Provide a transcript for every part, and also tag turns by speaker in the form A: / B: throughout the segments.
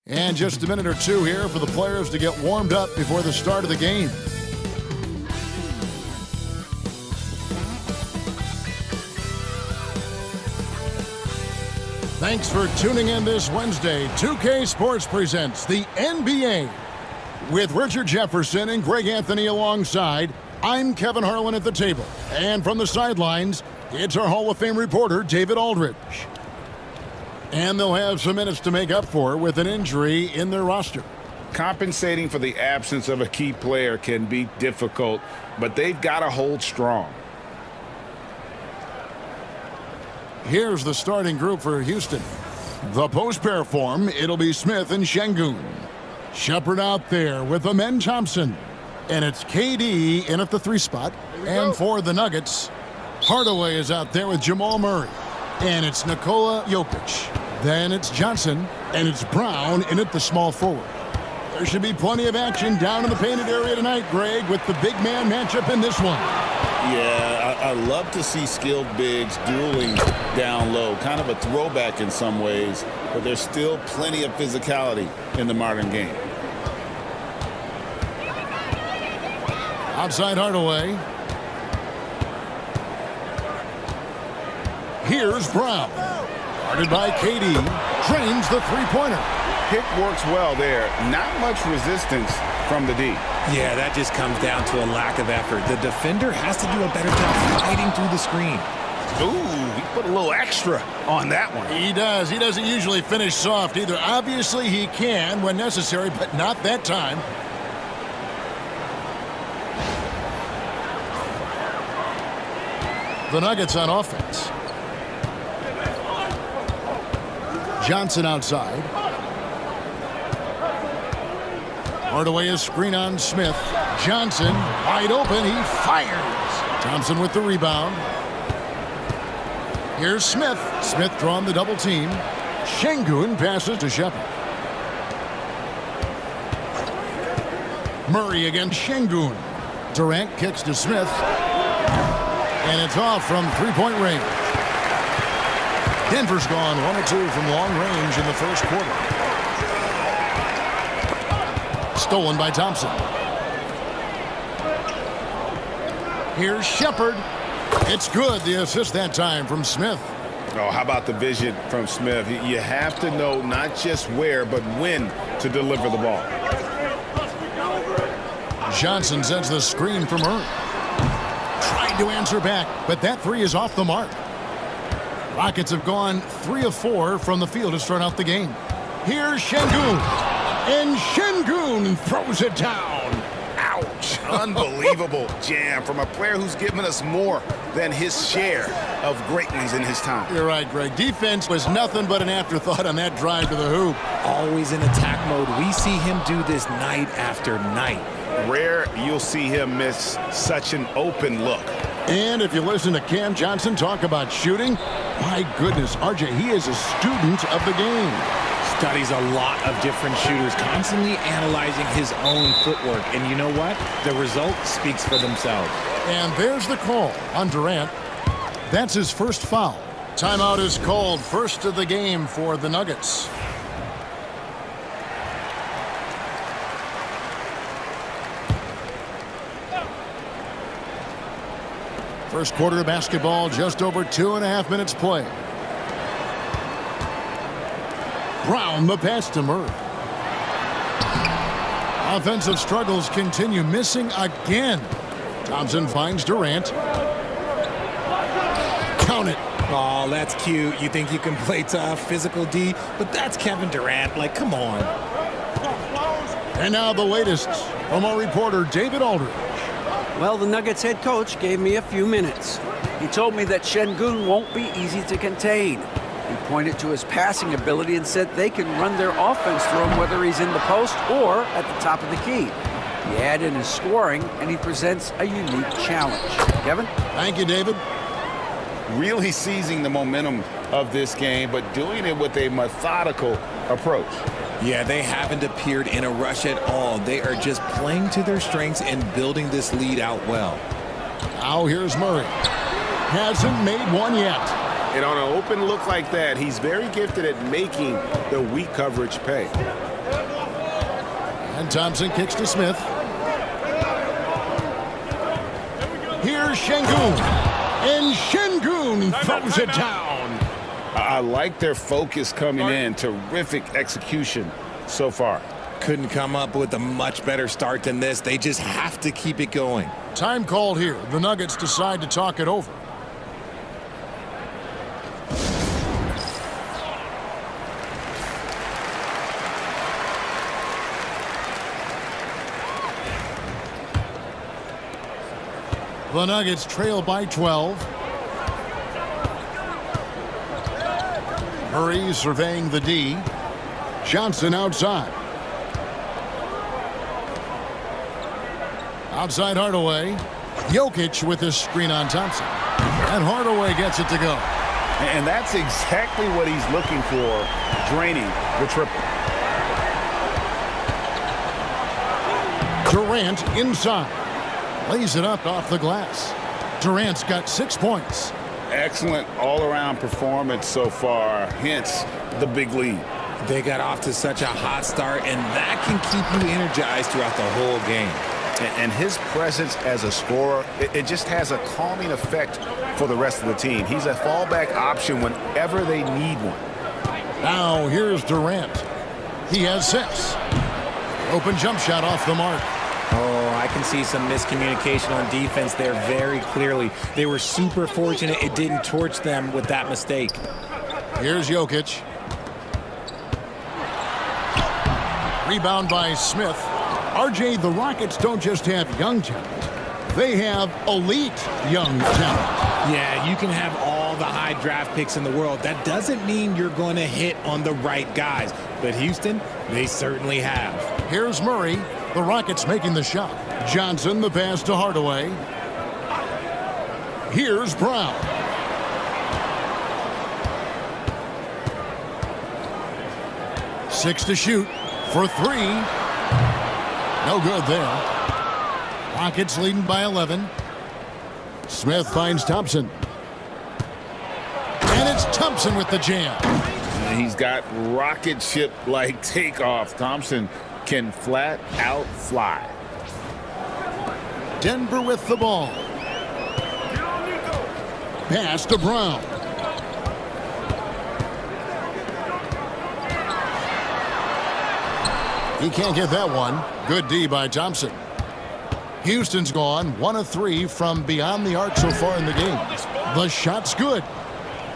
A: And just a minute or two here for the players to get warmed up before the start of the game. Thanks for tuning in this Wednesday. 2K Sports presents the NBA. With Richard Jefferson and Greg Anthony alongside, I'm Kevin Harlan at the table. And from the sidelines, it's our Hall of Fame reporter, David Aldridge. And they'll have some minutes to make up for with an injury in their roster.
B: Compensating for the absence of a key player can be difficult, but they've got to hold strong.
A: Here's the starting group for Houston. The post pair form, it'll be Smith and Şengün. Shepard out there with Amen Thompson. And it's KD in at the 3 spot. And for the Nuggets, Hardaway is out there with Jamal Murray. And it's Nikola Jokic. Then it's Johnson, and it's Brown in at the small forward. There should be plenty of action down in the painted area tonight, Greg, with the big man matchup in this one.
B: Yeah, I love to see skilled bigs dueling down low. Kind of a throwback in some ways, but there's still plenty of physicality in the modern game.
A: Outside Hardaway. Here's Brown. Guarded by KD. Drains the three-pointer.
B: Pick works well there. Not much resistance from the D.
C: Yeah, that just comes down to a lack of effort. The defender has to do a better job fighting through the screen.
B: Ooh, he put a little extra on that one.
A: He does. He doesn't usually finish soft either. Obviously, he can when necessary, but not that time. The Nuggets on offense. Johnson outside. Hardaway is screen on Smith. Johnson wide open. He fires. Thompson with the rebound. Here's Smith. Smith drawing the double team. Şengün passes to Shepard. Murray against Şengün. Durant kicks to Smith. And it's off from three-point range. Denver's gone 1 of 2 from long range in the first quarter. Stolen by Thompson. Here's Shepard. It's good. The assist that time from Smith.
B: Oh, how about the vision from Smith? You have to know not just where, but when to deliver the ball.
A: Johnson sends the screen from Murray. Tried to answer back, but that three is off the mark. Rockets have gone 3 of 4 from the field to start out the game. Here's Şengün. And Şengün throws it down.
B: Ouch. Unbelievable jam from a player who's given us more than his share of great ones in his time.
A: You're right, Greg. Defense was nothing but an afterthought on that drive to the hoop.
C: Always in attack mode. We see him do this night after night.
B: Rare you'll see him miss such an open look.
A: And if you listen to Cam Johnson talk about shooting, my goodness, RJ, he is a student of the game.
C: Studies a lot of different shooters, constantly analyzing his own footwork. And you know what? The result speaks for themselves.
A: And there's the call on Durant. That's his first foul. Timeout is called, first of the game for the Nuggets. First quarter of basketball, just over 2.5 minutes play. Brown, the pass to Murray. Offensive struggles continue, missing again. Thompson finds Durant. Count it.
C: Oh, that's cute. You think you can play tough, physical D, but that's Kevin Durant. Like, come on.
A: And now the latest from our reporter, David Aldridge.
D: Well, the Nuggets head coach gave me a few minutes. He told me that Şengün won't be easy to contain. He pointed to his passing ability and said they can run their offense through him whether he's in the post or at the top of the key. He added in his scoring, and he presents a unique challenge. Kevin?
A: Thank you, David.
B: Really seizing the momentum of this game, but doing it with a methodical approach.
C: Yeah, they haven't appeared in a rush at all. They are just playing to their strengths and building this lead out well.
A: Now here's Murray. Hasn't made one yet.
B: And on an open look like that, he's very gifted at making the weak coverage pay.
A: And Thompson kicks to Smith. Here's Şengün. And Şengün throws it down.
B: I like their focus coming in. Terrific execution so far.
C: Couldn't come up with a much better start than this. They just have to keep it going.
A: Time called here. The Nuggets decide to talk it over. The Nuggets trail by 12. Murray surveying the D. Johnson outside. Outside Hardaway. Jokic with his screen on Thompson. And Hardaway gets it to go.
B: And that's exactly what he's looking for, draining the triple.
A: Durant inside. Lays it up off the glass. Durant's got 6 points.
B: Excellent all-around performance so far, hence the big lead.
C: They got off to such a hot start, and that can keep you energized throughout the whole game.
B: And his presence as a scorer, it just has a calming effect for the rest of the team. He's a fallback option whenever they need one.
A: Now here's Durant. He has 6. Open jump shot off the mark.
C: Oh, I can see some miscommunication on defense there very clearly. They were super fortunate it didn't torch them with that mistake.
A: Here's Jokic. Rebound by Smith. RJ, the Rockets don't just have young talent. They have elite young talent.
C: Yeah, you can have all the high draft picks in the world. That doesn't mean you're going to hit on the right guys. But Houston, they certainly have.
A: Here's Murray. The Rockets making the shot. Johnson, the pass to Hardaway. Here's Brown. Six to shoot for 3. No good there. Rockets leading by 11. Smith finds Thompson. And it's Thompson with the jam.
B: And he's got rocket ship-like takeoff. Thompson can flat out fly.
A: Denver with the ball. Pass to Brown. He can't get that one. Good D by Thompson. Houston's gone 1 of 3 from beyond the arc so far in the game. The shot's good.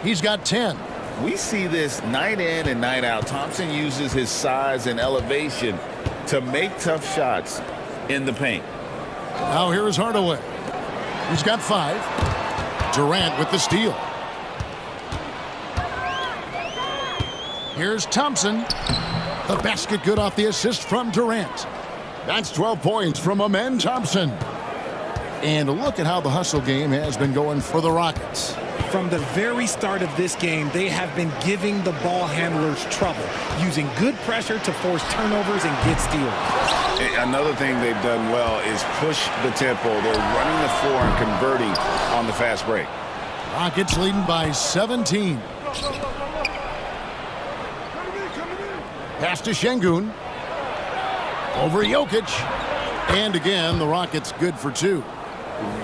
A: He's got 10.
B: We see this night in and night out. Thompson uses his size and elevation to make tough shots in the paint.
A: Now here is Hardaway. He's got 5. Durant with the steal. Here's Thompson. The basket good off the assist from Durant. That's 12 points from Amen Thompson. And look at how the hustle game has been going for the Rockets.
C: From the very start of this game, they have been giving the ball handlers trouble, using good pressure to force turnovers and get steals.
B: Another thing they've done well is push the tempo. They're running the floor and converting on the fast break.
A: Rockets leading by 17. Pass to Şengün. Over Jokic. And again, the Rockets good for 2.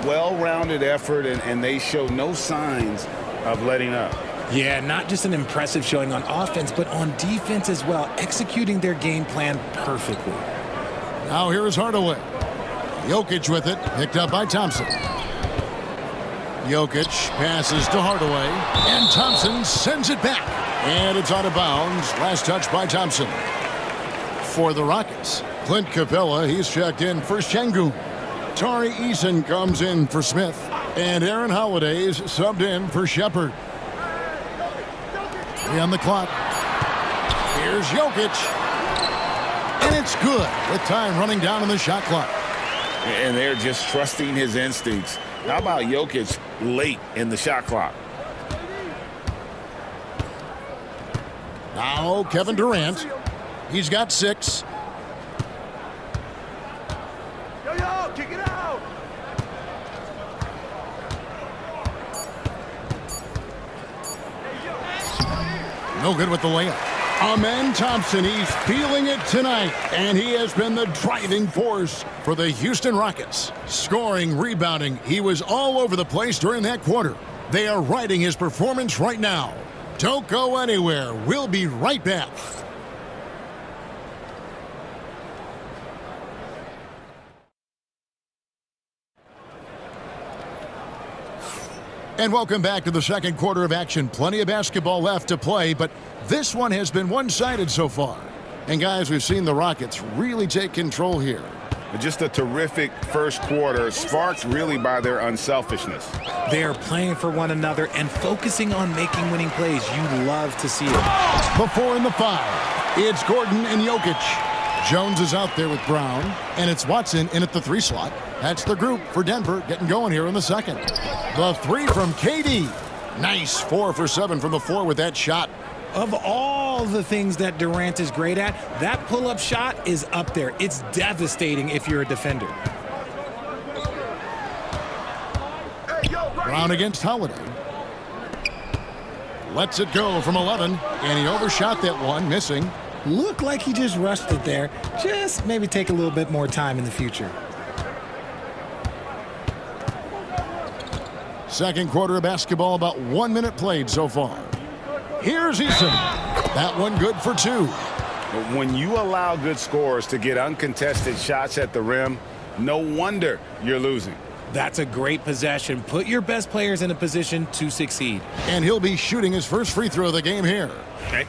B: Well-rounded effort, and they show no signs of letting up.
C: Yeah, not just an impressive showing on offense, but on defense as well, executing their game plan perfectly.
A: Now here is Hardaway. Jokic with it, picked up by Thompson. Jokic passes to Hardaway, and Thompson sends it back. And it's out of bounds. Last touch by Thompson. For the Rockets, Clint Capella, he's checked in for Şengün. Tari Eason comes in for Smith. And Aaron Holiday's subbed in for Shepard. 3 on the clock. Here's Jokic. And it's good with time running down on the shot clock.
B: And they're just trusting his instincts. How about Jokic late in the shot clock?
A: Now Kevin Durant. He's got 6.
E: Yo, kick it out.
A: No good with the layup. Amen Thompson, he's feeling it tonight, and he has been the driving force for the Houston Rockets. Scoring, rebounding, he was all over the place during that quarter. They are riding his performance right now. Don't go anywhere. We'll be right back. And welcome back to the second quarter of action. Plenty of basketball left to play, but this one has been one-sided so far. And guys, we've seen the Rockets really take control here.
F: Just a terrific first quarter, sparked really by their unselfishness.
C: They are playing for one another and focusing on making winning plays. You love to see it.
A: The 4 and the 5. It's Gordon and Jokic. Jones is out there with Brown, and it's Watson in at the 3 slot. That's the group for Denver getting going here in the second. The 3 from KD. Nice 4 for 7 from the floor with that shot.
C: Of all the things that Durant is great at, that pull-up shot is up there. It's devastating if you're a defender.
A: Brown against Holiday. Lets it go from 11, and he overshot that one, missing.
C: Looked like he just rushed it there. Just maybe take a little bit more time in the future.
A: Second quarter of basketball, about 1 minute played so far. Here's Eason. That one good for 2.
F: But when you allow good scorers to get uncontested shots at the rim, no wonder you're losing.
C: That's a great possession. Put your best players in a position to succeed.
A: And he'll be shooting his first free throw of the game here.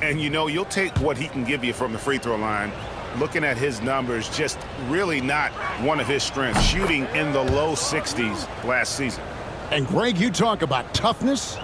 F: And you know, you'll take what he can give you from the free throw line. Looking at his numbers, just really not one of his strengths. Shooting in the low 60s last season.
A: And Greg, you talk about toughness,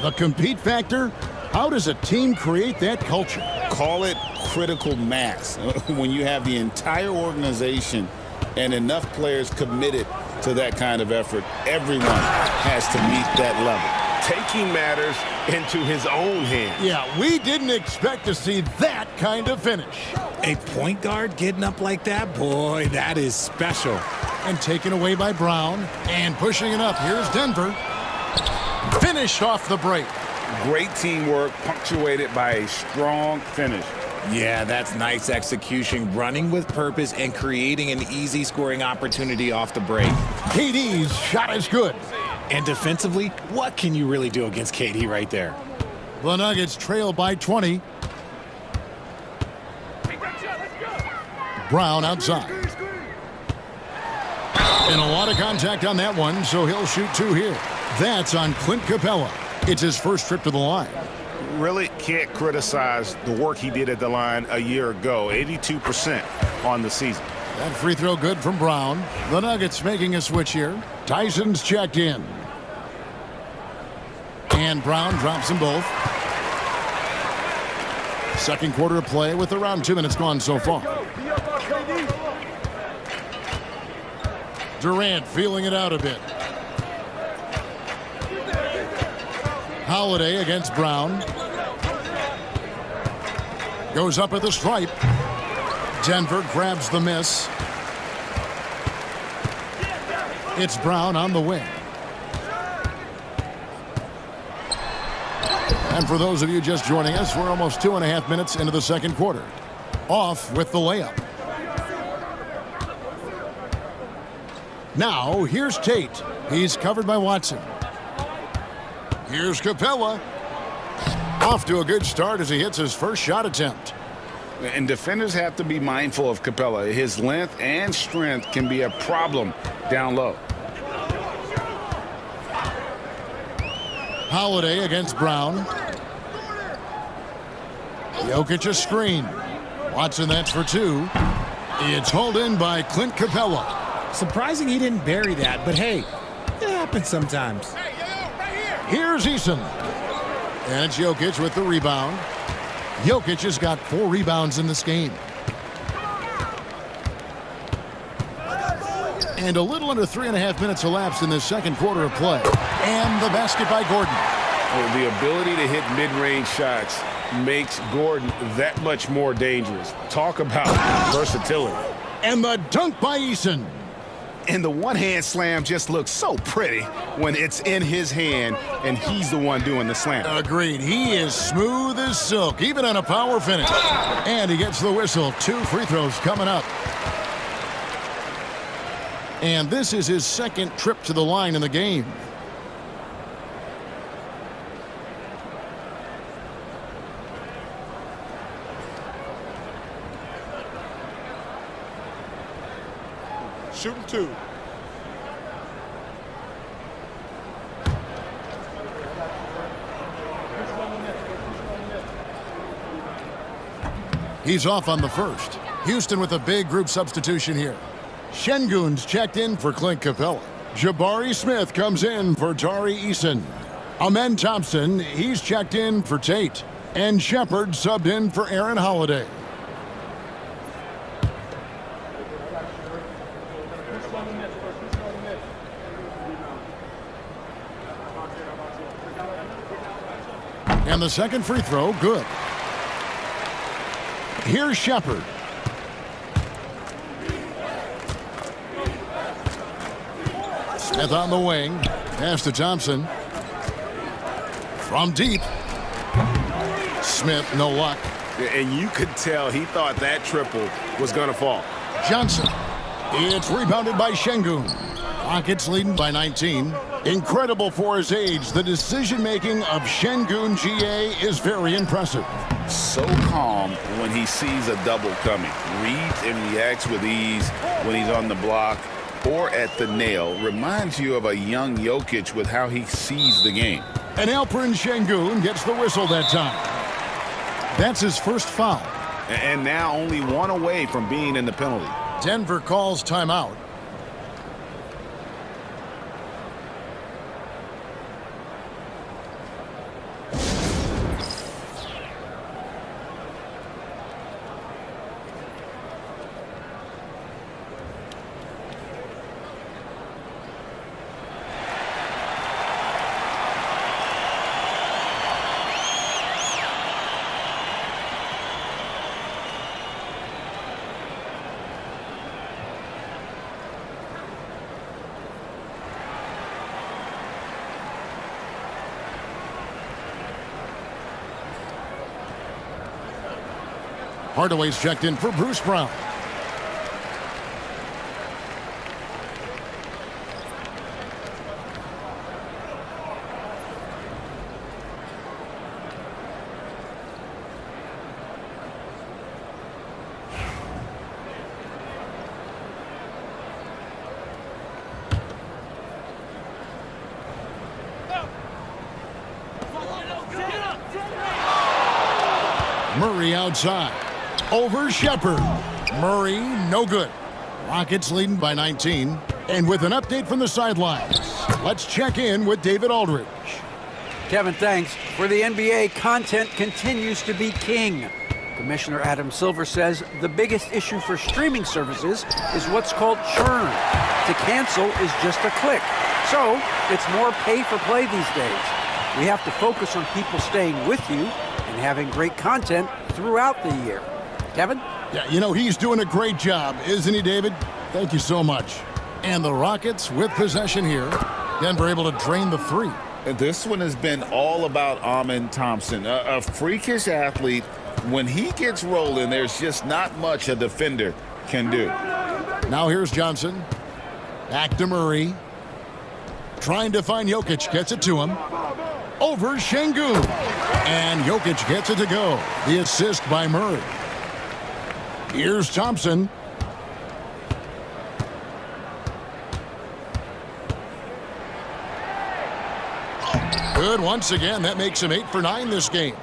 A: the compete factor. How does a team create that culture?
B: Call it critical mass. When you have the entire organization and enough players committed to that kind of effort, everyone has to meet that level.
F: Taking matters into his own hands.
A: Yeah, we didn't expect to see that kind of finish.
C: A point guard getting up like that, boy, that is special.
A: And taken away by Brown, and pushing it up. Here's Denver. Finished off the break.
F: Great teamwork, punctuated by a strong finish.
C: Yeah, that's nice execution, running with purpose and creating an easy scoring opportunity off the break.
A: KD's shot is good.
C: And defensively, what can you really do against KD right there?
A: The Nuggets trail by 20. Brown outside. And a lot of contact on that one, so he'll shoot 2 here. That's on Clint Capella. It's his first trip to the line.
F: Really can't criticize the work he did at the line a year ago. 82% on the season.
A: That free throw good from Brown. The Nuggets making a switch here. Tyson's checked in. And Brown drops them both. Second quarter of play with around 2 minutes gone so far. Durant feeling it out a bit. Holiday against Brown. Goes up at the stripe. Denver grabs the miss. It's Brown on the wing. And for those of you just joining us, we're almost 2.5 minutes into the second quarter. Off with the layup. Now, here's Tate. He's covered by Watson. Here's Capella. Off to a good start as he hits his first shot attempt.
F: And defenders have to be mindful of Capella. His length and strength can be a problem down low.
A: Holiday against Brown. Jokic a screen. Watson, that's for 2. It's hauled in by Clint Capella.
C: Surprising he didn't bury that, but hey, it happens sometimes.
A: Here's Eason. And it's Jokic with the rebound. Jokic has got 4 rebounds in this game. And a little under 3.5 minutes elapsed in this second quarter of play. And the basket by Gordon.
F: Well, the ability to hit mid-range shots makes Gordon that much more dangerous. Talk about versatility.
A: And the dunk by Eason.
F: And the one-hand slam just looks so pretty when it's in his hand and he's the one doing the slam.
A: Agreed. He is smooth as silk, even on a power finish. And he gets the whistle. 2 free throws coming up. And this is his second trip to the line in the game.
E: Shooting 2.
A: He's off on the first. Houston with a big group substitution here. Şengün's checked in for Clint Capella. Jabari Smith comes in for Tari Eason. Amen Thompson, he's checked in for Tate. And Shepard subbed in for Aaron Holiday. And the second free throw, good. Here's Shepard. Smith on the wing. Pass to Thompson. From deep. Smith, no luck.
F: And you could tell he thought that triple was going to fall.
A: Johnson. It's rebounded by Şengün. Rockets leading by 19. Incredible for his age. The decision-making of Şengün GA is very impressive.
B: So calm when he sees a double coming. Reads and reacts with ease when he's on the block or at the nail. Reminds you of a young Jokic with how he sees the game.
A: And Alperen Şengün gets the whistle that time. That's his first foul.
F: And now only 1 away from being in the penalty.
A: Denver calls timeout. Hardaway's checked in for Bruce Brown. Murray outside. Over Shepard. Murray, no good. Rockets leading by 19. And with an update from the sidelines, let's check in with David Aldridge.
D: Kevin, thanks. For the NBA, content continues to be king. Commissioner Adam Silver says the biggest issue for streaming services is what's called churn. To cancel is just a click. So it's more pay for play these days. We have to focus on people staying with you and having great content throughout the year. Kevin?
A: Yeah, you know, he's doing a great job, isn't he, David? Thank you so much. And the Rockets with possession here. Denver able to drain the 3.
B: This one has been all about Amen Thompson, a freakish athlete. When he gets rolling, there's just not much a defender can do.
A: Now here's Johnson. Back to Murray. Trying to find Jokic. Gets it to him. Over Şengün. And Jokic gets it to go. The assist by Murray. Here's Thompson. Good once again. That makes him 8 for 9 this game.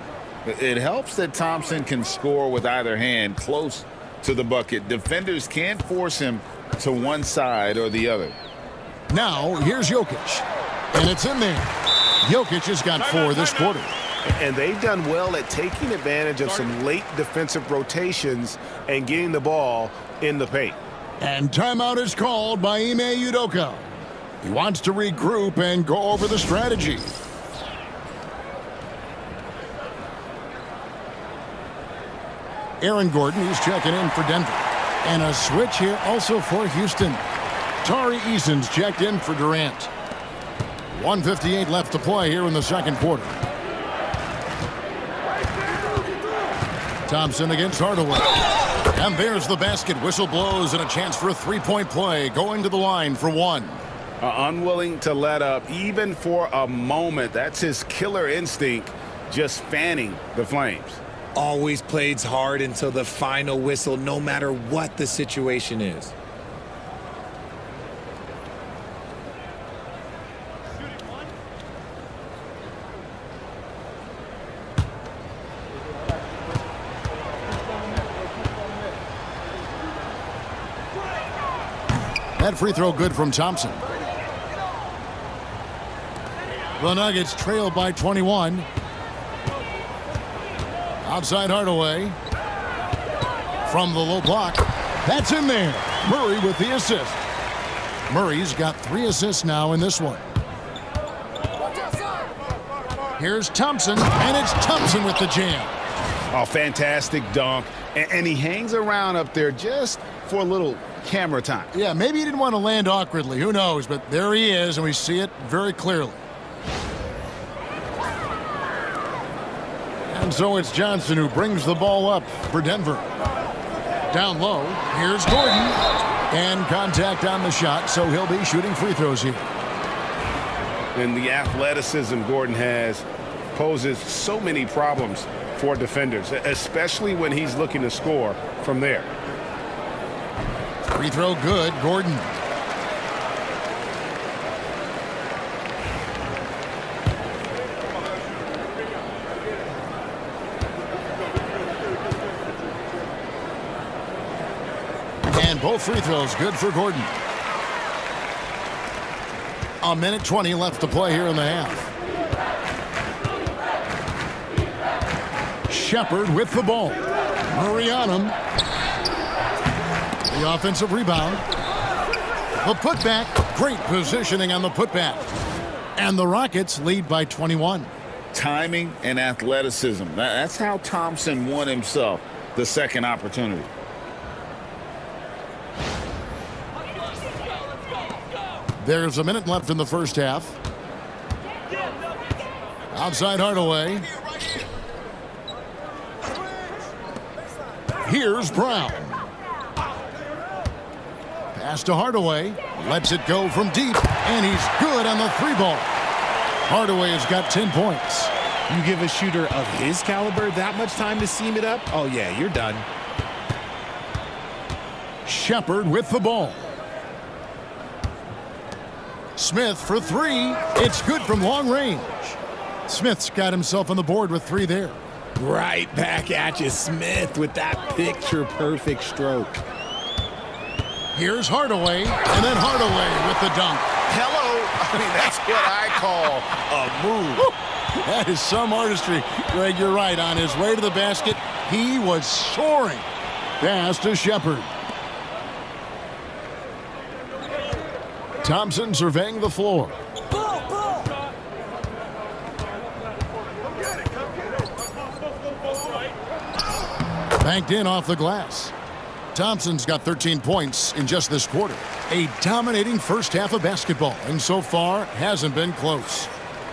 B: It helps that Thompson can score with either hand close to the bucket. Defenders can't force him to one side or the other.
A: Now, here's Jokic. And it's in there. Jokic has got 4 this quarter.
F: And they've done well at taking advantage of some late defensive rotations and getting the ball in the paint.
A: And timeout is called by Ime Udoka. He wants to regroup and go over the strategy. Aaron Gordon, he's checking in for Denver. And a switch here also for Houston. Tari Eason's checked in for Durant. 1:58 left to play here in the second quarter. Thompson against Hardaway. And there's the basket. Whistle blows and a chance for a three-point play. Going to the line for one.
B: Unwilling to let up even for a moment. That's his killer instinct, just fanning the flames.
C: Always plays hard until the final whistle, no matter what the situation is.
A: That free throw good from Thompson. The Nuggets trail by 21. Outside Hardaway. From the low block. That's in there. Murray with the assist. Murray's got 3 assists now in this one. Here's Thompson, and it's Thompson with the jam.
B: Oh, fantastic dunk. And he hangs around up there just for a little camera time.
A: Yeah, maybe he didn't want to land awkwardly. Who knows? But there he is, and we see it very clearly. And so it's Johnson who brings the ball up for Denver. Down low, here's Gordon. And contact on the shot, so he'll be shooting free throws here.
B: And the athleticism Gordon has poses so many problems for defenders, especially when he's looking to score from there.
A: Free throw good, Gordon. And both free throws good for Gordon. A minute 20 left to play here in the half. Shepard with the ball. Murray on him. The offensive rebound. The putback. Great positioning on the putback. And the Rockets lead by 21.
B: Timing and athleticism. That's how Thompson won himself the second opportunity.
A: There's a minute left in the first half. Outside Hardaway. Here's Brown. Pass to Hardaway. Lets it go from deep. And he's good on the three ball. Hardaway has got 10 points.
C: You give a shooter of his caliber that much time to seam it up? Oh, yeah, you're done.
A: Shepard with the ball. Smith for three. It's good from long range. Smith's got himself on the board with 3 there.
C: Right back at you, Smith, with that picture-perfect stroke.
A: Here's Hardaway, and then Hardaway with the dunk.
B: Hello. I mean, that's what I call a move.
A: Woo! That is some artistry. Greg, you're right. On his way to the basket, he was soaring. Pass to Shepard. Thompson surveying the floor. Banked in off the glass. Thompson's got 13 points in just this quarter. A dominating first half of basketball, and so far hasn't been close.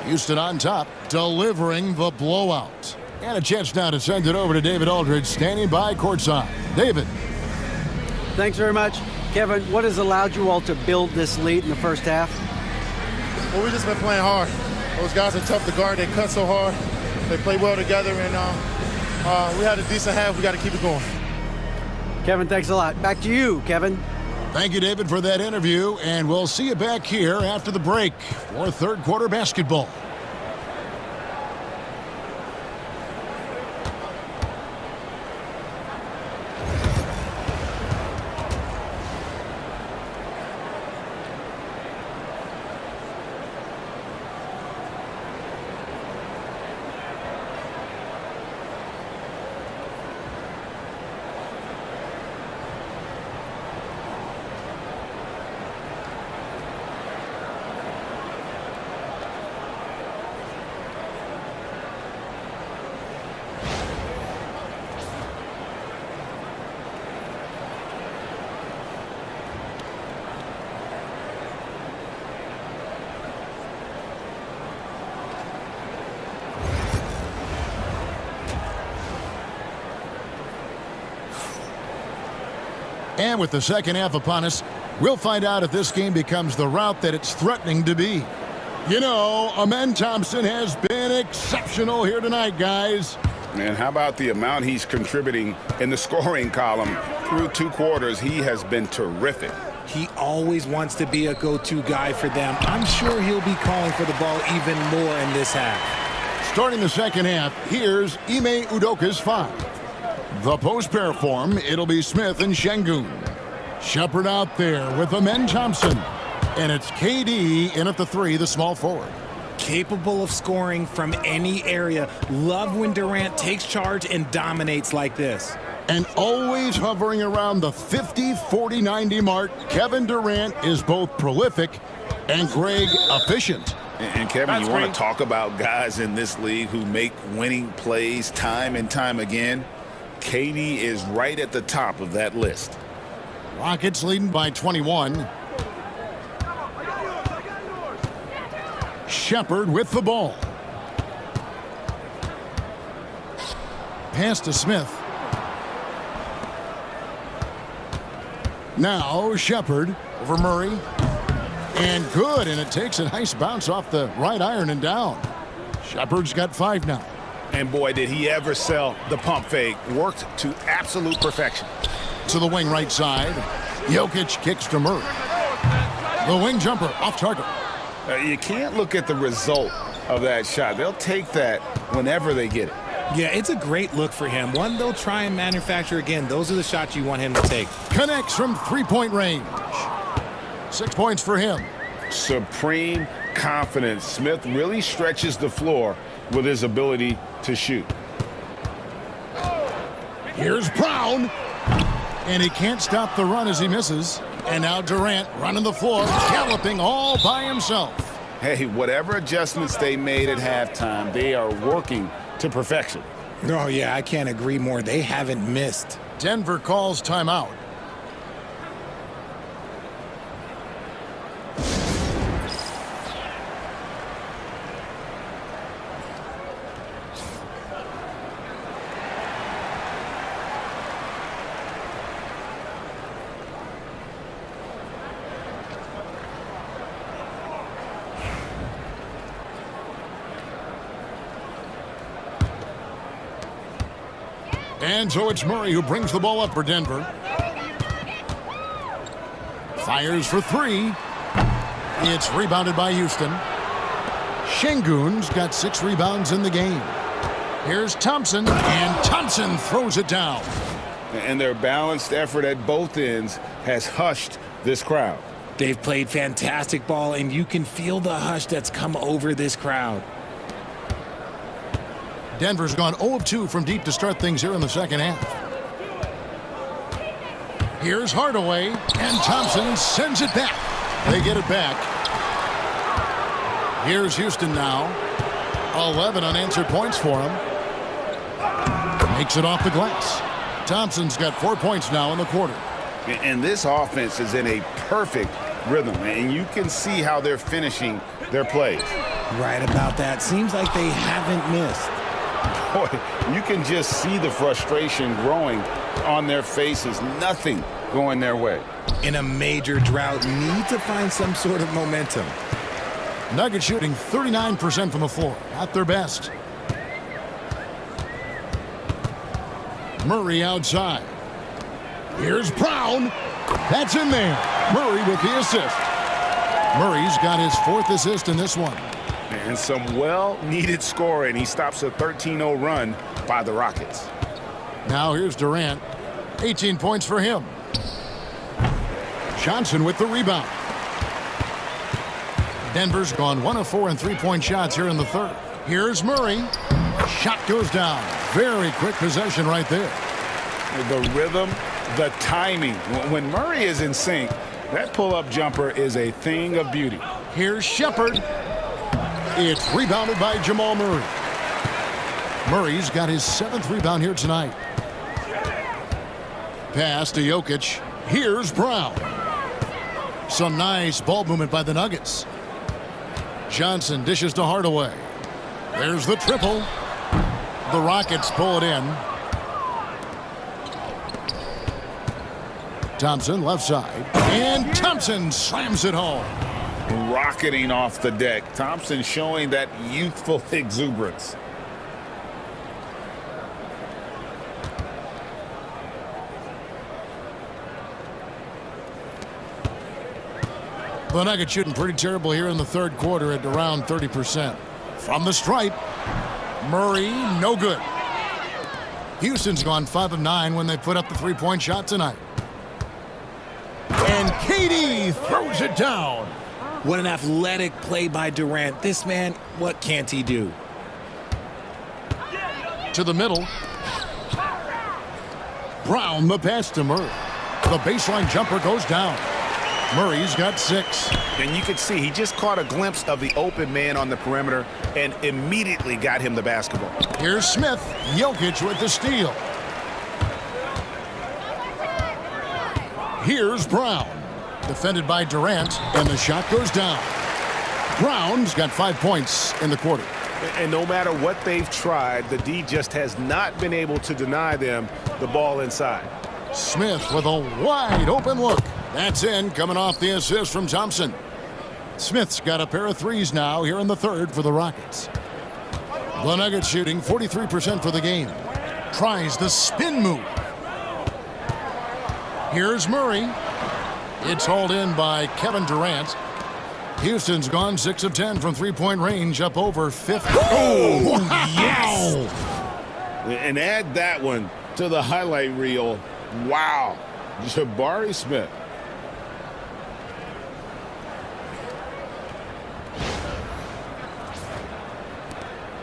A: Houston on top, delivering the blowout. And a chance now to send it over to David Aldridge, standing by courtside. David.
D: Thanks very much. Kevin, what has allowed you all to build this lead in the first half?
E: Well, we've just been playing hard. Those guys are tough to guard. They cut so hard. They play well together, and we had a decent half. We got to keep it going.
D: Kevin, thanks a lot. Back to you, Kevin.
A: Thank you, David, for that interview, and we'll see you back here after the break for third quarter basketball. And with the second half upon us, we'll find out if this game becomes the route that it's threatening to be. You know, Amen Thompson has been exceptional here tonight, guys.
B: And how about the amount he's contributing in the scoring column? Through 2 quarters, he has been terrific.
C: He always wants to be a go-to guy for them. I'm sure he'll be calling for the ball even more in this half.
A: Starting the second half, here's Ime Udoka's 5. The post pair form, it'll be Smith and Şengün. Shepard out there with Amen Thompson. And it's KD in at the 3, the small forward.
C: Capable of scoring from any area. Love when Durant takes charge and dominates like this.
A: And always hovering around the 50, 40, 90 mark, Kevin Durant is both prolific and Greg efficient.
B: And Kevin, you want to talk about guys in this league who make winning plays time and time again? KD is right at the top of that list.
A: Rockets leading by 21. Shepard with the ball. Pass to Smith. Now Shepard over Murray. And good, and it takes a nice bounce off the right iron and down. Shepard's got 5 now.
F: And boy, did he ever sell the pump fake. Worked to absolute perfection.
A: To the wing right side. Jokic kicks to Murray. The wing jumper off target.
B: You can't look at the result of that shot. They'll take that whenever they get it.
C: Yeah, it's a great look for him. One they'll try and manufacture again. Those are the shots you want him to take.
A: Connects from 3-point range. 6 points for him.
B: Supreme confidence. Smith really stretches the floor with his ability to shoot.
A: Here's Brown. And he can't stop the run as he misses. And now Durant running the floor, galloping all by himself.
B: Hey, whatever adjustments they made at halftime, they are working to perfection.
C: Oh, yeah, I can't agree more. They haven't missed.
A: Denver calls timeout. And so it's Murray who brings the ball up for Denver. Fires for 3. It's rebounded by Houston. Şengün's got 6 rebounds in the game. Here's Thompson, and Thompson throws it down.
B: And their balanced effort at both ends has hushed this crowd.
C: They've played fantastic ball, and you can feel the hush that's come over this crowd.
A: Denver's gone 0 of 2 from deep to start things here in the second half. Here's Hardaway, and Thompson sends it back. They get it back. Here's Houston now. 11 unanswered points for him. Makes it off the glass. Thompson's got 4 points now in the quarter.
B: And this offense is in a perfect rhythm, and you can see how they're finishing their plays.
C: Right about that. Seems like they haven't missed.
B: Boy, you can just see the frustration growing on their faces. Nothing going their way.
C: In a major drought, need to find some sort of momentum.
A: Nuggets shooting 39% from the floor. At their best. Murray outside. Here's Brown. That's in there. Murray with the assist. Murray's got his 4th assist in this one.
F: And some well-needed scoring. He stops a 13-0 run by the Rockets.
A: Now here's Durant. 18 points for him. Johnson with the rebound. Denver's gone 1 of 4 in 3-point shots here in the third. Here's Murray. Shot goes down. Very quick possession right there.
F: The rhythm, the timing. When Murray is in sync, that pull-up jumper is a thing of beauty.
A: Here's Shepard. It's rebounded by Jamal Murray. Murray's got his 7th rebound here tonight. Pass to Jokic. Here's Brown. Some nice ball movement by the Nuggets. Johnson dishes to Hardaway. There's the triple. The Rockets pull it in. Thompson left side. And Thompson slams it home.
B: Rocketing off the deck. Thompson showing that youthful exuberance.
A: The Nuggets shooting pretty terrible here in the third quarter at around 30%. From the stripe, Murray, no good. Houston's gone 5 of 9 when they put up the three-point shot tonight. And KD throws it down.
C: What an athletic play by Durant. This man, what can't he do?
A: To the middle. Brown, the pass to Murray. The baseline jumper goes down. Murray's got 6.
F: And you could see he just caught a glimpse of the open man on the perimeter and immediately got him the basketball.
A: Here's Smith. Jokic with the steal. Here's Brown. Defended by Durant, and the shot goes down. Brown's got 5 points in the quarter.
F: And no matter what they've tried, the D just has not been able to deny them the ball inside.
A: Smith with a wide open look. That's in, coming off the assist from Thompson. Smith's got a pair of threes now here in the third for the Rockets. The Nuggets shooting 43% for the game. Tries the spin move. Here's Murray. It's hauled in by Kevin Durant. Houston's gone 6 of 10 from three-point range, up over 50.
C: Oh, yes!
B: And add that one to the highlight reel. Wow. Jabari Smith.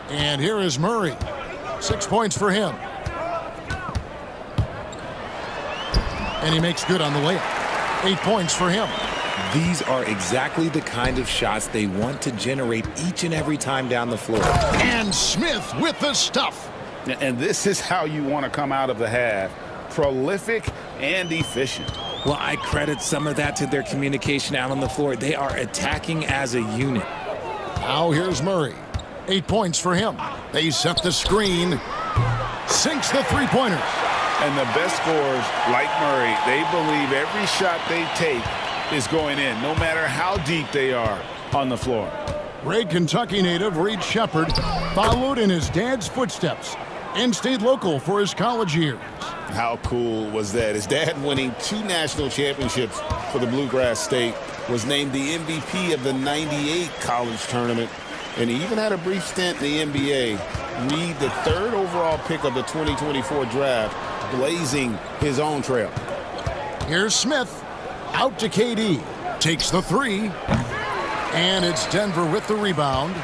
A: And here is Murray. 6 points for him. And he makes good on the layup. 8 points for him.
C: These are exactly the kind of shots they want to generate each and every time down the floor.
A: And Smith with the stuff.
B: And this is how you want to come out of the half. Prolific and efficient.
C: Well, I credit some of that to their communication out on the floor. They are attacking as a unit.
A: Now here's Murray. 8 points for him. They set the screen. Sinks the three-pointers.
B: And the best scorers, like Murray, they believe every shot they take is going in, no matter how deep they are on the floor.
A: Great Kentucky native Reed Shepherd followed in his dad's footsteps and stayed local for his college years.
B: How cool was that? His dad winning 2 national championships for the Bluegrass State, was named the MVP of the '98 college tournament, and he even had a brief stint in the NBA. Reed, the 3rd overall pick of the 2024 draft, blazing his own trail.
A: Here's Smith. Out to KD. Takes the 3. And it's Denver with the rebound.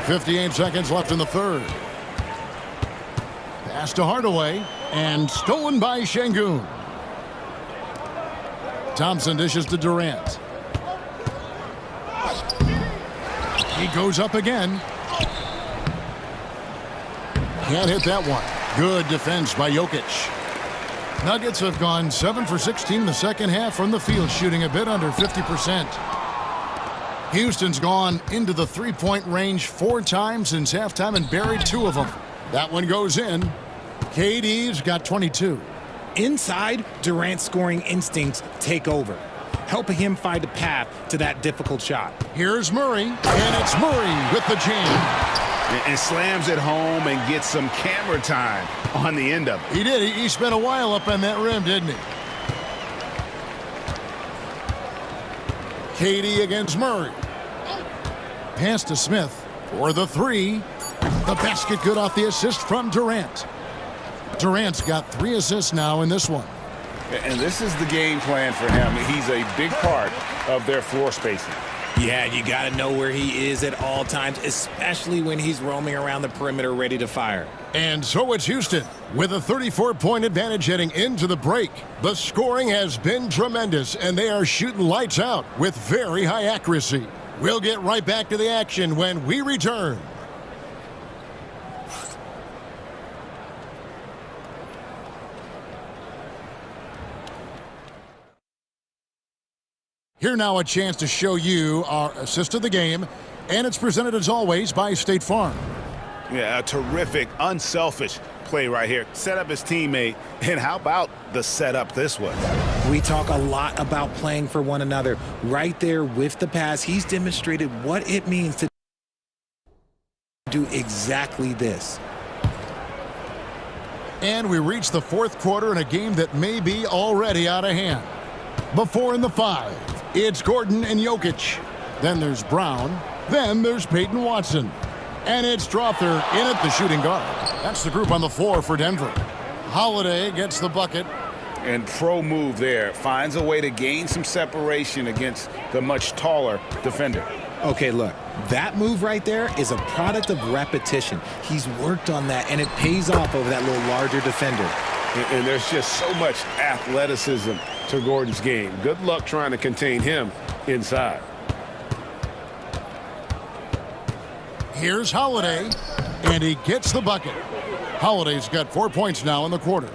A: 58 seconds left in the third. Pass to Hardaway. And stolen by Şengün. Thompson dishes to Durant. He goes up again. Can't hit that one. Good defense by Jokic. Nuggets have gone 7 for 16 the second half from the field, shooting a bit under 50%. Houston's gone into the three-point range 4 times since halftime and buried 2 of them. That one goes in. KD's got 22.
C: Inside, Durant's scoring instincts take over, helping him find a path to that difficult shot.
A: Here's Murray, and it's Murray with the jam.
B: And slams it home and gets some camera time on the end of it.
A: He did. He spent a while up on that rim, didn't he? KD against Murray. Pass to Smith for the 3. The basket good off the assist from Durant. Durant's got 3 assists now in this one.
B: And this is the game plan for him. He's a big part of their floor spacing.
C: Yeah, you got to know where he is at all times, especially when he's roaming around the perimeter ready to fire.
A: And so it's Houston with a 34-point advantage heading into the break. The scoring has been tremendous, and they are shooting lights out with very high accuracy. We'll get right back to the action when we return. Here now a chance to show you our assist of the game, and it's presented as always by State Farm.
F: Yeah, a terrific, unselfish play right here. Set up his teammate, and how about the setup this was?
C: We talk a lot about playing for one another. Right there with the pass, he's demonstrated what it means to do exactly this.
A: And we reach the fourth quarter in a game that may be already out of hand. Before in the 5, it's Gordon and Jokic. Then there's Brown. Then there's Peyton Watson. And it's Strother in at the shooting guard. That's the group on the floor for Denver. Holiday gets the bucket.
B: And pro move there. Finds a way to gain some separation against the much taller defender.
C: Okay, look, that move right there is a product of repetition. He's worked on that, and it pays off over that little larger defender.
F: And there's just so much athleticism to Gordon's game. Good luck trying to contain him inside.
A: Here's Holiday, and he gets the bucket. Holiday's got 4 points now in the quarter.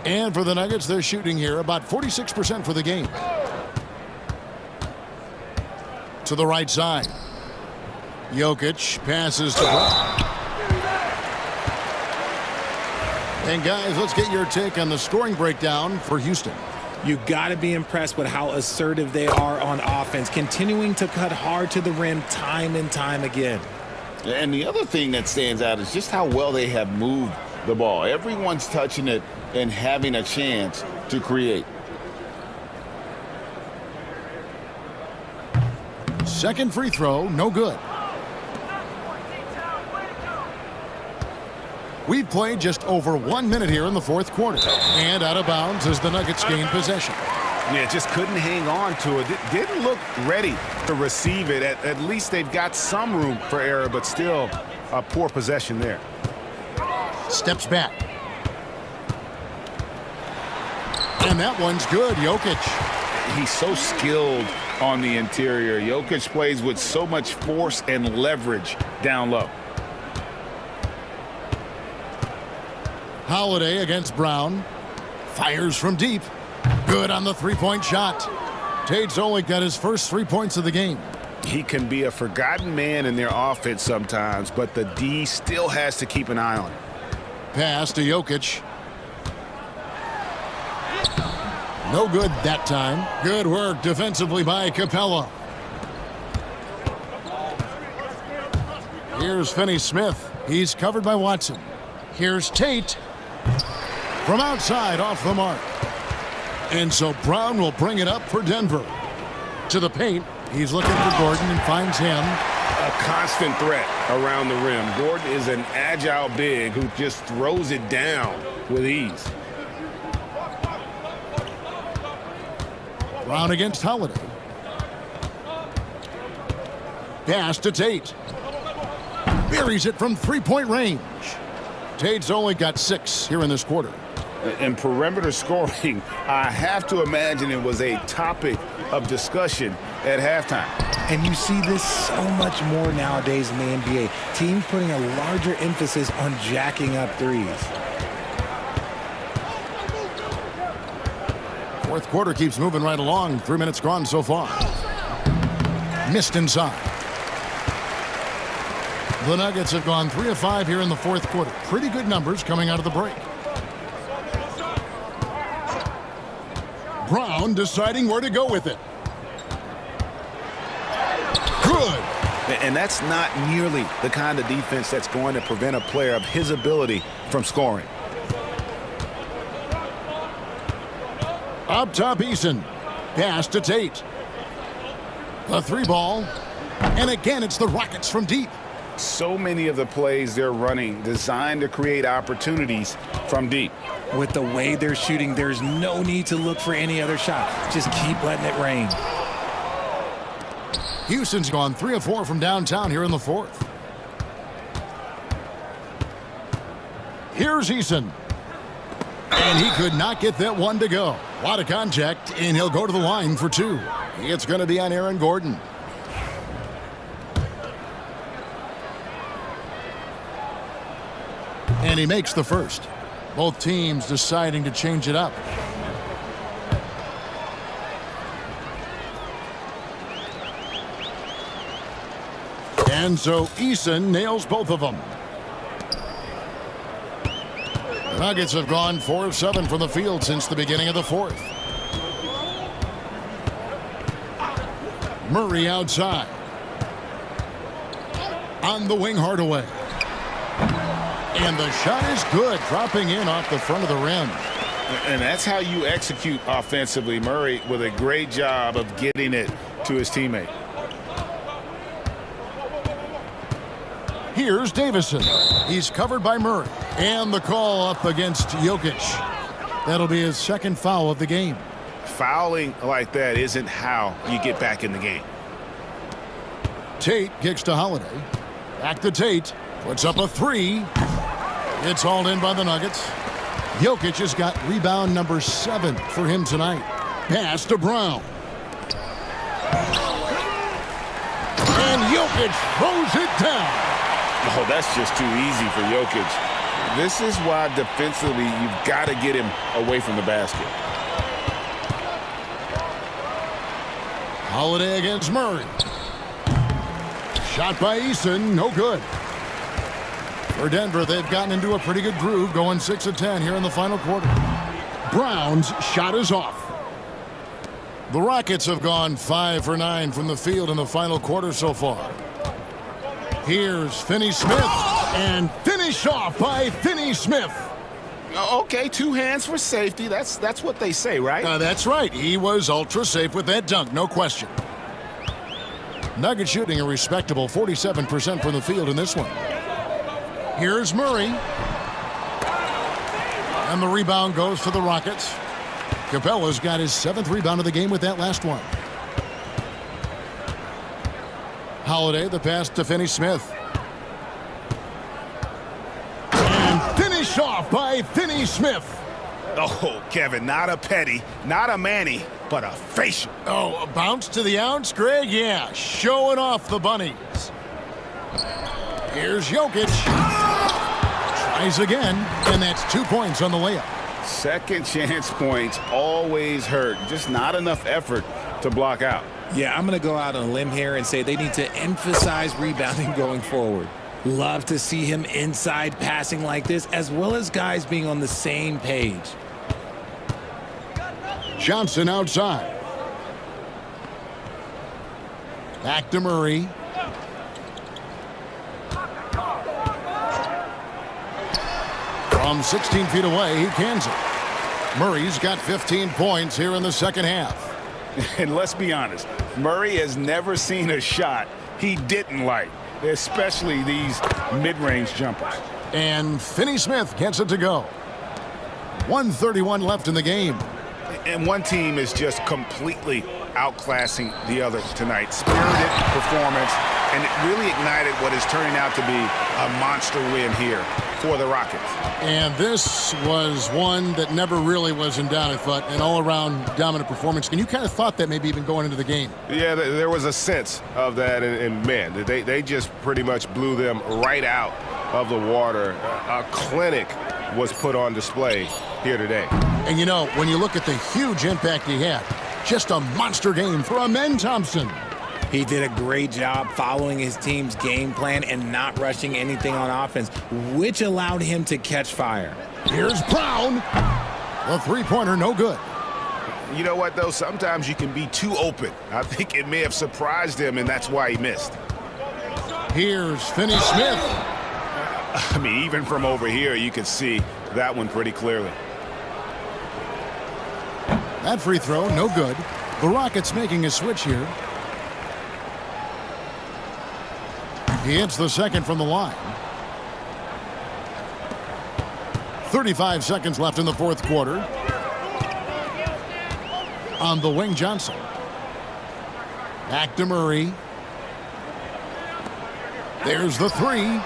A: And for the Nuggets, they're shooting here about 46% for the game. To the right side. Jokic passes to Brown. And guys, let's get your take on the scoring breakdown for Houston.
C: You got to be impressed with how assertive they are on offense, continuing to cut hard to the rim time and time again.
B: And the other thing that stands out is just how well they have moved the ball. Everyone's touching it and having a chance to create.
A: Second free throw, no good. We've played just over 1 minute here in the fourth quarter. And out of bounds as the Nuggets gain possession.
F: Yeah, just couldn't hang on to it. Didn't look ready to receive it. At least they've got some room for error, but still a poor possession there.
A: Steps back. And that one's good, Jokic.
B: He's so skilled on the interior. Jokic plays with so much force and leverage down low.
A: Holiday against Brown. Fires from deep. Good on the three-point shot. Tate's only got his first 3 points of the game.
F: He can be a forgotten man in their offense sometimes, but the D still has to keep an eye on him.
A: Pass to Jokic. No good that time. Good work defensively by Capella. Here's Finney-Smith. He's covered by Watson. Here's Tate. From outside, off the mark. And so Brown will bring it up for Denver. To the paint. He's looking for Gordon and finds him.
F: A constant threat around the rim. Gordon is an agile big who just throws it down with ease.
A: Brown against Holiday. Pass to Tate. Buries it from three-point range. Tate's only got 6 here in this quarter.
B: And perimeter scoring, I have to imagine it was a topic of discussion at halftime.
C: And you see this so much more nowadays in the NBA. Teams putting a larger emphasis on jacking up threes.
A: Fourth quarter keeps moving right along. 3 minutes gone so far. Missed inside. The Nuggets have gone 3 of 5 here in the fourth quarter. Pretty good numbers coming out of the break. Brown deciding where to go with it. Good.
B: And that's not nearly the kind of defense that's going to prevent a player of his ability from scoring.
A: Up top, Eason. Pass to Tate. The 3 ball. And again, it's the Rockets from deep.
B: So many of the plays they're running designed to create opportunities from deep.
C: With the way they're shooting, there's no need to look for any other shot. Just keep letting it rain.
A: Houston's gone 3 of 4 from downtown here in the fourth. Here's Eason. And he could not get that one to go. A lot of contact, and he'll go to the line for 2. It's going to be on Aaron Gordon. And he makes the first. Both teams deciding to change it up. And so Eason nails both of them. The Nuggets have gone 4 of 7 from the field since the beginning of the fourth. Murray outside. On the wing, Hardaway. And the shot is good, dropping in off the front of the rim.
B: And that's how you execute offensively. Murray with a great job of getting it to his teammate.
A: Here's Davison. He's covered by Murray. And the call up against Jokic. That'll be his second foul of the game.
B: Fouling like that isn't how you get back in the game.
A: Tate kicks to Holiday. Back to Tate. Puts up a three. It's hauled in by the Nuggets. Jokic has got rebound number 7 for him tonight. Pass to Brown. And Jokic throws it down.
B: Oh, that's just too easy for Jokic. This is why defensively you've got to get him away from the basket.
A: Holiday against Murray. Shot by Eason, no good. For Denver, they've gotten into a pretty good groove, going 6 of 10 here in the final quarter. Brown's shot is off. The Rockets have gone 5 for 9 from the field in the final quarter so far. Here's Finney-Smith, and finish off by Finney-Smith.
B: Okay, 2 hands for safety. That's what they say, right?
A: That's right. He was ultra safe with that dunk, no question. Nuggets shooting a respectable 47% from the field in this one. Here's Murray. And the rebound goes to the Rockets. Capella's got his 7th rebound of the game with that last one. Holiday, the pass to Finney-Smith. And finish off by Finney-Smith.
F: Oh, Kevin, not a petty, not a Manny, but a facial.
A: Oh, a bounce to the ounce, Greg? Yeah, showing off the bunnies. Here's Jokic. Tries again, and that's 2 points on the layup.
B: Second chance points always hurt. Just not enough effort to block out.
C: Yeah, I'm going to go out on a limb here and say they need to emphasize rebounding going forward. Love to see him inside passing like this, as well as guys being on the same page.
A: Johnson outside. Back to Murray. From 16 feet away, he cans it. Murray's got 15 points here in the second half.
B: And let's be honest, Murray has never seen a shot he didn't like, especially these mid-range jumpers.
A: And Finney-Smith gets it to go. 1:31 left in the game.
F: And one team is just completely outclassing the other tonight. Spirited performance, and it really ignited what is turning out to be a monster win here for the Rockets.
A: And this was one that never really was in doubt, I thought, an all-around dominant performance. And you kind of thought that maybe even going into the game.
F: Yeah, there was a sense of that, and man, they just pretty much blew them right out of the water. A clinic was put on display here today.
A: And you know, when you look at the huge impact he had, just a monster game for Amen Thompson.
C: He did a great job following his team's game plan and not rushing anything on offense, which allowed him to catch fire.
A: Here's Brown. The three-pointer, no good.
F: You know what, though? Sometimes you can be too open. I think it may have surprised him, and that's why he missed.
A: Here's Finney-Smith.
F: I mean, even from over here, you can see that one pretty clearly.
A: That free throw, no good. The Rockets making a switch here. He hits the second from the line. 35 seconds left in the fourth quarter. On the wing, Johnson. Back to Murray. There's the three.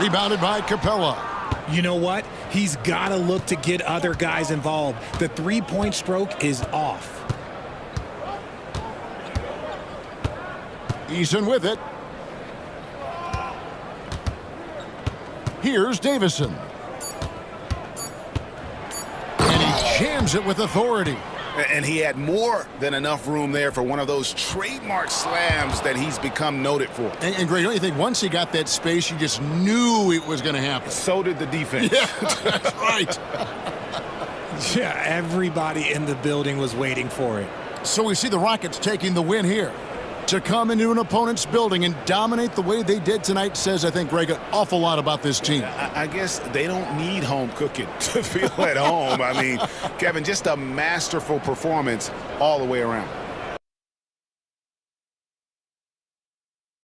A: Rebounded by Capella.
C: You know what? He's got to look to get other guys involved. The three-point stroke is off.
A: Eason with it. Here's Davison. And he jams it with authority.
F: And he had more than enough room there for one of those trademark slams that he's become noted for.
A: And Greg, don't you think once he got that space, you just knew it was going to happen?
F: So did the defense.
A: Yeah, that's right.
C: Yeah, everybody in the building was waiting for it.
A: So we see the Rockets taking the win here. To come into an opponent's building and dominate the way they did tonight says, I think, Greg, an awful lot about this team.
F: I guess they don't need home cooking to feel at home. I mean, Kevin, just a masterful performance all the way around.